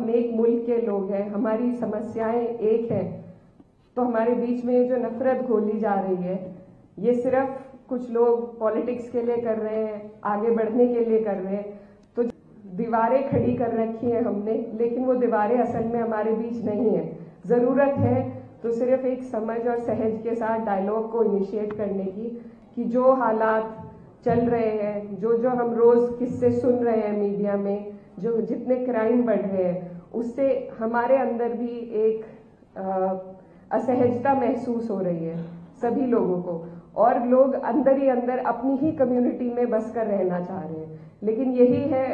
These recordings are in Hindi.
हम एक मुल्क के लोग हैं, हमारी समस्याएं एक हैं, तो हमारे बीच में जो नफरत घोली जा रही है ये सिर्फ कुछ लोग पॉलिटिक्स के लिए कर रहे हैं, आगे बढ़ने के लिए कर रहे हैं। तो दीवारें खड़ी कर रखी हैं हमने, लेकिन वो दीवारें असल में हमारे बीच नहीं है। जरूरत है तो सिर्फ एक समझ और सहज के साथ डायलॉग को इनिशिएट करने की, कि जो हालात चल रहे हैं, जो हम रोज किस्से सुन रहे हैं मीडिया में, जो जितने क्राइम बढ़ रहे हैं, उससे हमारे अंदर भी एक असहजता महसूस हो रही है सभी लोगों को, और लोग अंदर ही अंदर अपनी ही कम्युनिटी में बस कर रहना चाह रहे हैं। लेकिन यही है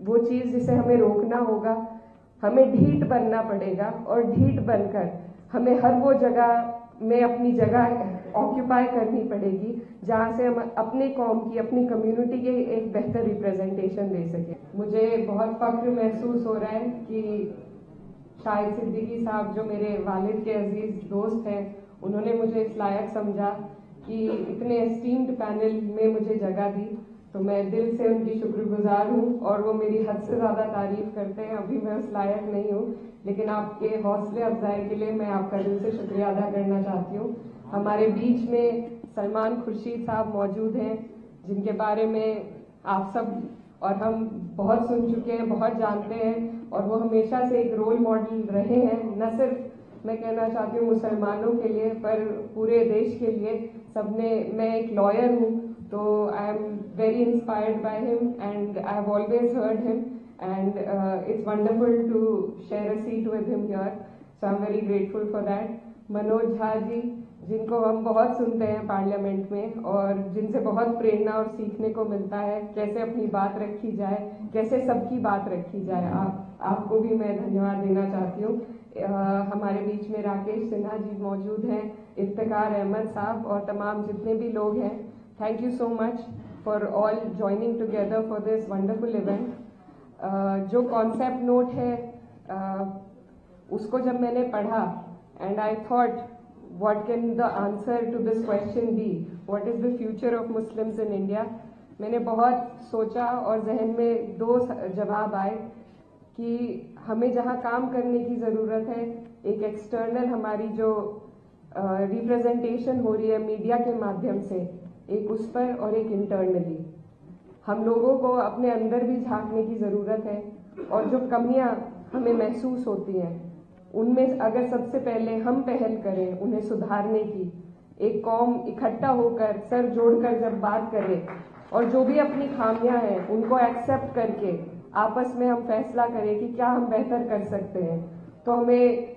वो चीज जिसे हमें रोकना होगा। हमें ढीठ बनना पड़ेगा, और ढीठ बनकर हमें हर वो जगह में अपनी जगह ऑक्यूपाई करनी पड़ेगी जहां से हम अपने कौम की, अपनी कम्युनिटी के एक बेहतर रिप्रेजेंटेशन दे सकें। मुझे बहुत फख्र महसूस हो रहा है कि शाहिद सिद्दीकी साहब, जो मेरे वालिद के अजीज दोस्त हैं, उन्होंने मुझे इस लायक समझा कि इतने एस्टीम्ड पैनल में मुझे जगह दी। तो मैं दिल से उनकी शुक्रगुजार हूँ, और वो मेरी हद से ज़्यादा तारीफ करते हैं। अभी मैं उस लायक नहीं हूँ, लेकिन आपके हौसले अफजाई के लिए मैं आपका दिल से शुक्रिया अदा करना चाहती हूँ। हमारे बीच में सलमान खुर्शीद साहब मौजूद हैं, जिनके बारे में आप सब और हम बहुत सुन चुके हैं, बहुत जानते हैं, और वो हमेशा से एक रोल मॉडल रहे हैं, न सिर्फ मैं कहना चाहती हूँ मुसलमानों के लिए, पर पूरे देश के लिए। सबने, मैं एक लॉयर हूँ, तो I am very inspired by him, and I have always heard him, and it's wonderful to share a seat with him here, so I am very grateful for that. Manoj Jha ji, जिनको हम बहुत सुनते हैं पार्लियामेंट में, और जिनसे बहुत प्रेरणा और सीखने को मिलता है, कैसे अपनी बात रखी जाए, कैसे सबकी बात रखी जाए। आपको भी मैं धन्यवाद देना चाहती हूँ। हमारे बीच में राकेश सिन्हा जी मौजूद हैं, इफ्तिकार अहमद साहब, और तमाम जितने भी लोग हैं। Thank you so much for all joining together for this wonderful event. जो कॉन्सेप्ट नोट है उसको जब मैंने पढ़ा, and I thought what can the answer to this question be, what is the future of Muslims in India, मैंने बहुत सोचा और जहन में दो जवाब आए कि हमें जहाँ काम करने की ज़रूरत है, एक एक्सटर्नल हमारी जो रिप्रेजेंटेशन हो रही है मीडिया के माध्यम से, एक उस पर, और एक इंटरनली हम लोगों को अपने अंदर भी झांकने की ज़रूरत है। और जो कमियाँ हमें महसूस होती हैं, उनमें अगर सबसे पहले हम पहल करें उन्हें सुधारने की, एक कौम इकट्ठा होकर सर जोड़कर जब बात करें, और जो भी अपनी खामियां हैं उनको एक्सेप्ट करके आपस में हम फैसला करें कि क्या हम बेहतर कर सकते हैं, तो हमें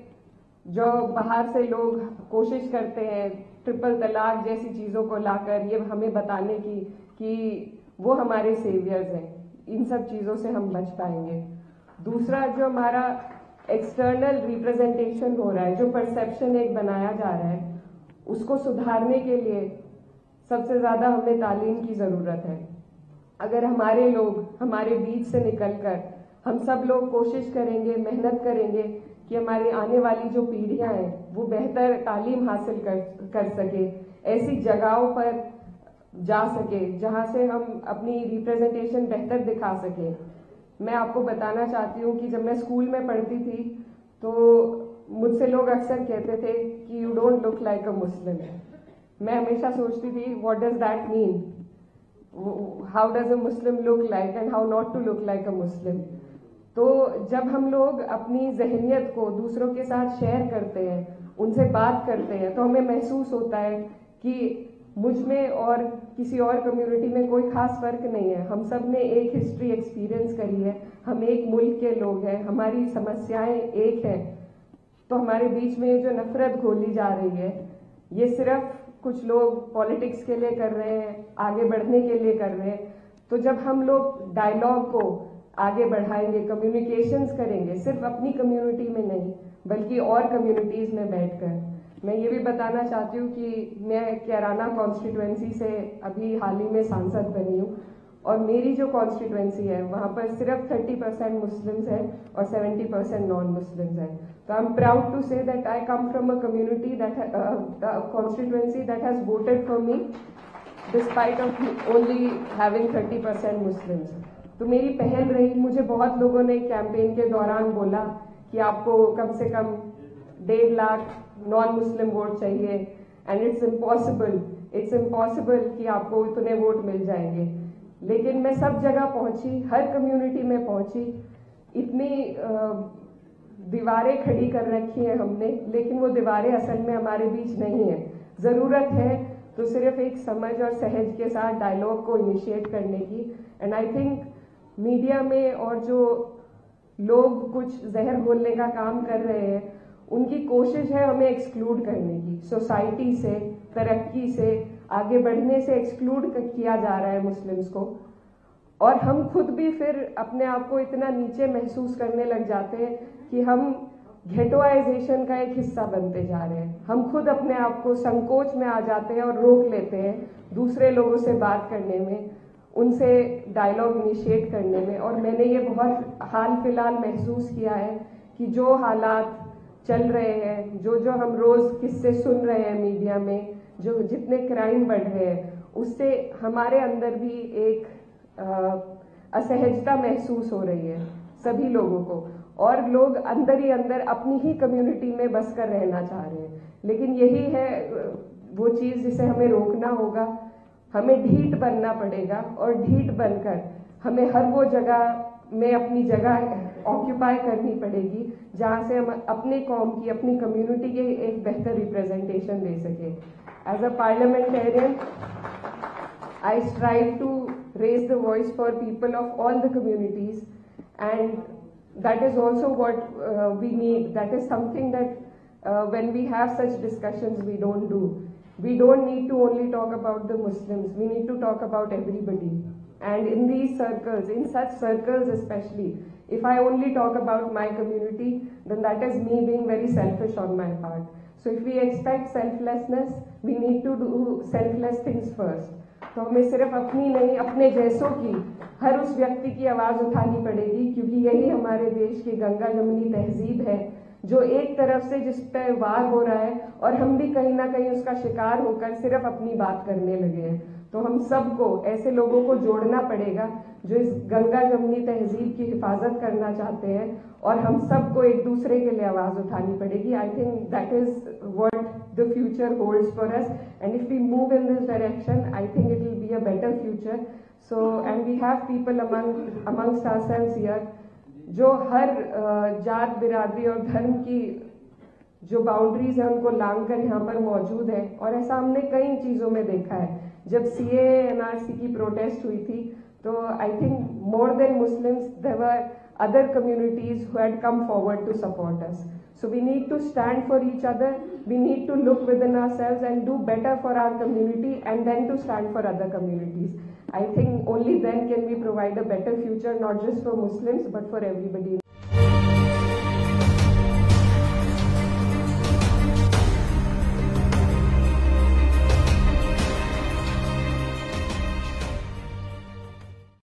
जो बाहर से लोग कोशिश करते हैं ट्रिपल तलाक जैसी चीज़ों को लाकर ये हमें बताने की कि वो हमारे सेवियर्स हैं, इन सब चीज़ों से हम बच पाएंगे। दूसरा, जो हमारा एक्सटर्नल रिप्रेजेंटेशन हो रहा है, जो परसेप्शन एक बनाया जा रहा है, उसको सुधारने के लिए सबसे ज़्यादा हमें तालीम की ज़रूरत है। अगर हमारे लोग हमारे बीच से निकलकर हम सब लोग कोशिश करेंगे, मेहनत करेंगे कि हमारी आने वाली जो पीढ़ियां हैं वो बेहतर तालीम हासिल कर सके, ऐसी जगहों पर जा सके जहां से हम अपनी रिप्रेजेंटेशन बेहतर दिखा सके। मैं आपको बताना चाहती हूँ कि जब मैं स्कूल में पढ़ती थी तो मुझसे लोग अक्सर कहते थे कि you don't look like a Muslim. मैं हमेशा सोचती थी what does that mean, how does a Muslim look like and how not to look like a Muslim. तो जब हम लोग अपनी जहनियत को दूसरों के साथ शेयर करते हैं, उनसे बात करते हैं, तो हमें महसूस होता है कि मुझ में और किसी और कम्युनिटी में कोई खास फर्क नहीं है। हम सब ने एक हिस्ट्री एक्सपीरियंस करी है, हम एक मुल्क के लोग हैं, हमारी समस्याएं एक हैं। तो हमारे बीच में जो नफरत घोली जा रही है ये सिर्फ कुछ लोग पॉलिटिक्स के लिए कर रहे हैं, आगे बढ़ने के लिए कर रहे हैं। तो जब हम लोग डायलॉग को आगे बढ़ाएंगे, कम्युनिकेशंस करेंगे, सिर्फ अपनी कम्युनिटी में नहीं बल्कि और कम्युनिटीज में बैठकर। मैं ये भी बताना चाहती हूँ कि मैं कैराना कॉन्स्टिट्यूएंसी से अभी हाल ही में सांसद बनी हूँ, और मेरी जो कॉन्स्टिट्यूएंसी है वहाँ पर सिर्फ 30% मुस्लिम्स हैं और 70% नॉन मुस्लिम्स हैं। तो I am proud to say that I come from a community that constituency that has voted for me despite of only having 30% Muslims. तो मेरी पहल रही, मुझे बहुत लोगों ने कैंपेन के दौरान बोला कि आपको कम से कम 1.5 लाख नॉन मुस्लिम वोट चाहिए एंड इट्स इम्पॉसिबल कि आपको इतने वोट मिल जाएंगे। लेकिन मैं सब जगह पहुंची, हर कम्युनिटी में पहुंची, इतनी दीवारें खड़ी कर रखी हैं हमने, लेकिन वो दीवारें असल में हमारे बीच नहीं है। जरूरत है तो सिर्फ एक समझ और सहज के साथ डायलॉग को इनिशिएट करने की। एंड आई थिंक मीडिया में और जो लोग कुछ जहर घोलने का काम कर रहे हैं, उनकी कोशिश है हमें एक्सक्लूड करने की, सोसाइटी से, तरक्की से, आगे बढ़ने से एक्सक्लूड किया जा रहा है मुस्लिम्स को। और हम खुद भी फिर अपने आप को इतना नीचे महसूस करने लग जाते हैं कि हम घेटोआइजेशन का एक हिस्सा बनते जा रहे हैं। हम खुद अपने आप को संकोच में आ जाते हैं और रोक लेते हैं दूसरे लोगों से बात करने में, उनसे डायलॉग इनिशिएट करने में। और मैंने ये बहुत हाल फिलहाल महसूस किया है कि जो हालात चल रहे हैं, जो हम रोज किस्से सुन रहे हैं मीडिया में, जो जितने क्राइम बढ़ रहे हैं, उससे हमारे अंदर भी एक असहजता महसूस हो रही है सभी लोगों को। और लोग अंदर ही अंदर अपनी ही कम्युनिटी में बस कर रहना चाह रहे हैं। लेकिन यही है वो चीज जिसे हमें रोकना होगा। हमें ढीठ बनना पड़ेगा और ढीठ बनकर हमें हर वो जगह में अपनी जगह ऑक्यूपाई करनी पड़ेगी जहां से हम अपने कौम की, अपनी कम्युनिटी के एक बेहतर रिप्रेजेंटेशन दे सके। As a parliamentarian, I strive to raise the voice for people of all the communities, and that is also what we need. That is something that when we have such discussions we don't do. We don't need to only talk about the Muslims, we need to talk about everybody. And in these circles, in such circles especially, if I only talk about my community, then that is me being very selfish on my part. So if we expect selflessness, we need to do selfless things first. तो हमें सिर्फ अपनी नहीं, अपने जैसों की, हर उस व्यक्ति की आवाज उठानी पड़ेगी, क्योंकि यही हमारे देश की गंगा जमुनी तहजीब है, जो एक तरफ से जिस पे वार हो रहा है और हम भी कहीं ना कहीं उसका शिकार होकर सिर्फ अपनी बात करने लगे हैं। तो हम सबको, ऐसे लोगों को जोड़ना पड़ेगा जो इस गंगा जमुनी तहजीब की हिफाजत करना चाहते हैं, और हम सबको एक दूसरे के लिए आवाज उठानी पड़ेगी। I think that is what the future holds for us, and if we move in this direction, I think it will be a better future. So and we have people amongst ourselves here जो हर जात, बिरादरी और धर्म की जो बाउंड्रीज है उनको लांग कर यहाँ पर मौजूद है। और ऐसा हमने कई चीजों में देखा है। जब CAA NRC की प्रोटेस्ट हुई थी, तो I think more than Muslims there were other communities who had come forward to support us. So we need to stand for each other, we need to look within ourselves and do better for our community, and then to stand for other communities. I think only then can we provide a better future, not just for Muslims but for everybody.